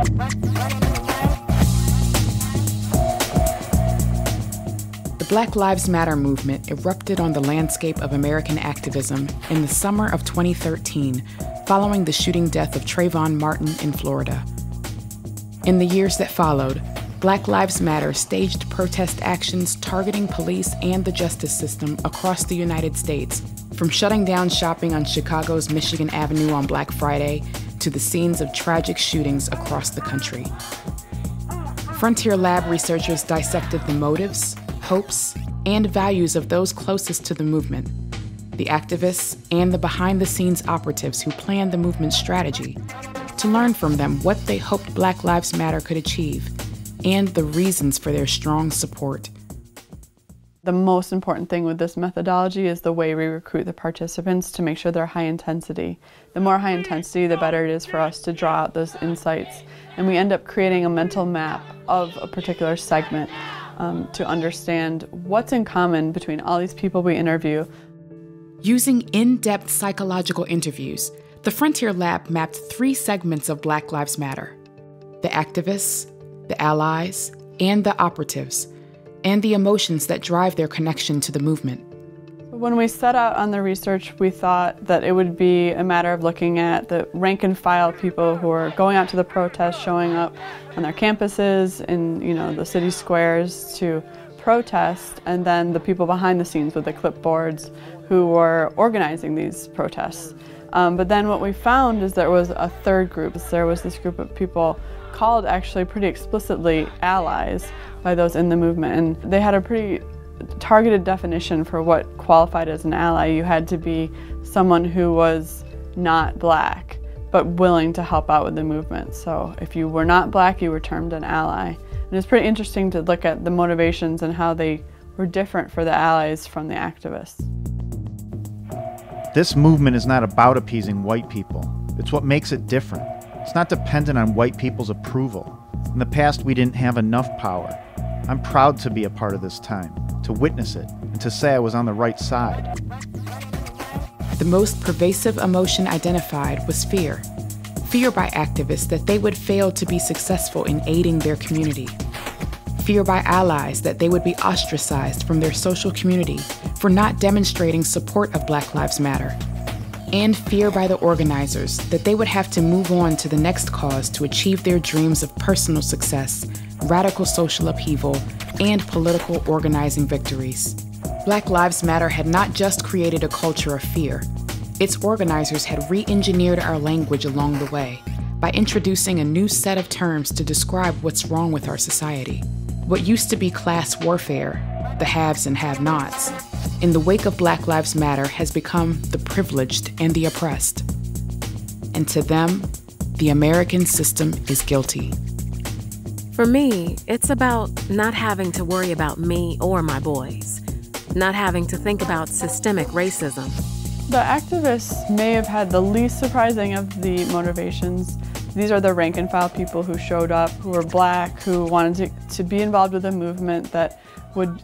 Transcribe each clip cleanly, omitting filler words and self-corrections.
The Black Lives Matter movement erupted on the landscape of American activism in the summer of 2013, following the shooting death of Trayvon Martin in Florida. In the years that followed, Black Lives Matter staged protest actions targeting police and the justice system across the United States, from shutting down shopping on Chicago's Michigan Avenue on Black Friday to the scenes of tragic shootings across the country. Frontier Lab researchers dissected the motives, hopes, and values of those closest to the movement, the activists and the behind-the-scenes operatives who planned the movement's strategy, to learn from them what they hoped Black Lives Matter could achieve and the reasons for their strong support. The most important thing with this methodology is the way we recruit the participants to make sure they're high intensity. The more high intensity, the better it is for us to draw out those insights. And we end up creating a mental map of a particular segment to understand what's in common between all these people we interview. Using in-depth psychological interviews, the Frontier Lab mapped 3 segments of Black Lives Matter: the activists, the allies, and the operatives, and the emotions that drive their connection to the movement. When we set out on the research, we thought that it would be a matter of looking at the rank and file people who are going out to the protests, showing up on their campuses, in the city squares to protest, and then the people behind the scenes with the clipboards who were organizing these protests. But then what we found is there was a third group. There was this group of people called actually pretty explicitly allies by those in the movement, and they had a pretty targeted definition for what qualified as an ally. You had to be someone who was not Black, but willing to help out with the movement. So if you were not Black, you were termed an ally. And it's pretty interesting to look at the motivations and how they were different for the allies from the activists. This movement is not about appeasing white people. It's what makes it different. It's not dependent on white people's approval. In the past, we didn't have enough power. I'm proud to be a part of this time, to witness it, and to say I was on the right side. The most pervasive emotion identified was fear. Fear by activists that they would fail to be successful in aiding their community. Fear by allies that they would be ostracized from their social community for not demonstrating support of Black Lives Matter. And fear by the organizers that they would have to move on to the next cause to achieve their dreams of personal success, radical social upheaval, and political organizing victories. Black Lives Matter had not just created a culture of fear. Its organizers had re-engineered our language along the way by introducing a new set of terms to describe what's wrong with our society. What used to be class warfare, the haves and have-nots, in the wake of Black Lives Matter has become the privileged and the oppressed. And to them, the American system is guilty. For me, it's about not having to worry about me or my boys, not having to think about systemic racism. The activists may have had the least surprising of the motivations. These are the rank and file people who showed up, who were Black, who wanted to be involved with a movement that would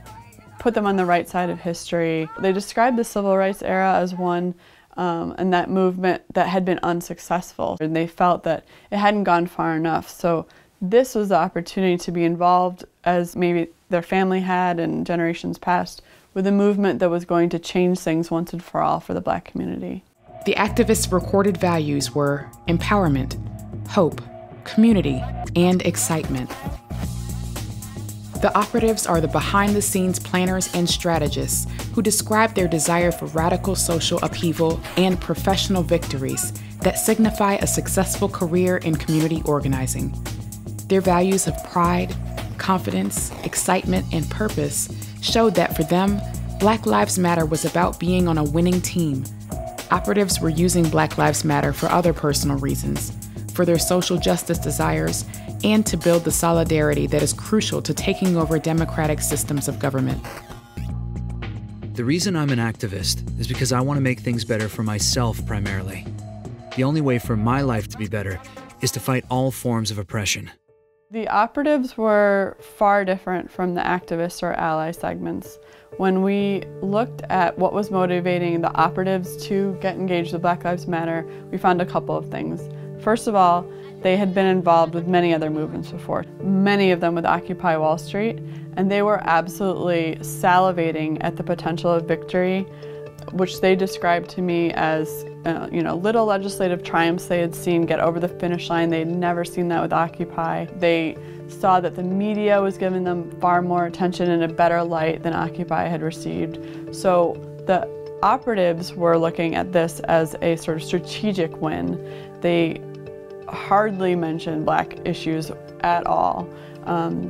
put them on the right side of history. They described the civil rights era as one and that movement that had been unsuccessful, and they felt that it hadn't gone far enough. So this was the opportunity to be involved, as maybe their family had in generations past, with a movement that was going to change things once and for all for the Black community. The activists' recorded values were empowerment, hope, community, and excitement. The operatives are the behind-the-scenes planners and strategists who describe their desire for radical social upheaval and professional victories that signify a successful career in community organizing. Their values of pride, confidence, excitement, and purpose showed that for them, Black Lives Matter was about being on a winning team. Operatives were using Black Lives Matter for other personal reasons, for their social justice desires, and to build the solidarity that is crucial to taking over democratic systems of government. The reason I'm an activist is because I want to make things better for myself primarily. The only way for my life to be better is to fight all forms of oppression. The operatives were far different from the activists or ally segments. When we looked at what was motivating the operatives to get engaged with Black Lives Matter, we found a couple of things. First of all, They had been involved with many other movements before, many of them with Occupy Wall Street, and they were absolutely salivating at the potential of victory, which they described to me as little legislative triumphs they had seen get over the finish line. They had never seen that with Occupy. They saw that the media was giving them far more attention in a better light than Occupy had received. So the operatives were looking at this as a sort of strategic win. They hardly mentioned Black issues at all.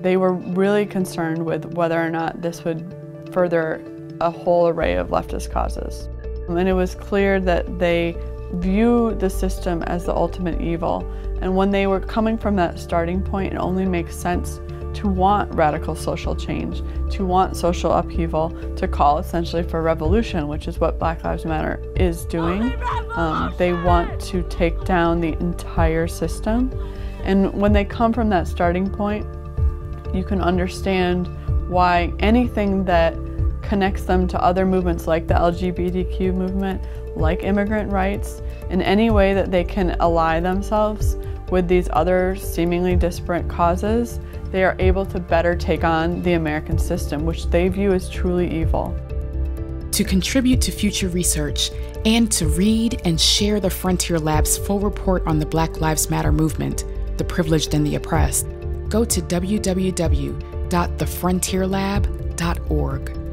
They were really concerned with whether or not this would further a whole array of leftist causes. And it was clear that they view the system as the ultimate evil. And when they were coming from that starting point, it only makes sense to want radical social change, to want social upheaval, to call essentially for revolution, which is what Black Lives Matter is doing. They want to take down the entire system. And when they come from that starting point, you can understand why anything that connects them to other movements like the LGBTQ movement, like immigrant rights, in any way that they can ally themselves with these other seemingly disparate causes, they are able to better take on the American system, which they view as truly evil. To contribute to future research and to read and share the Frontier Lab's full report on the Black Lives Matter movement, the privileged and the oppressed, go to www.thefrontierlab.org.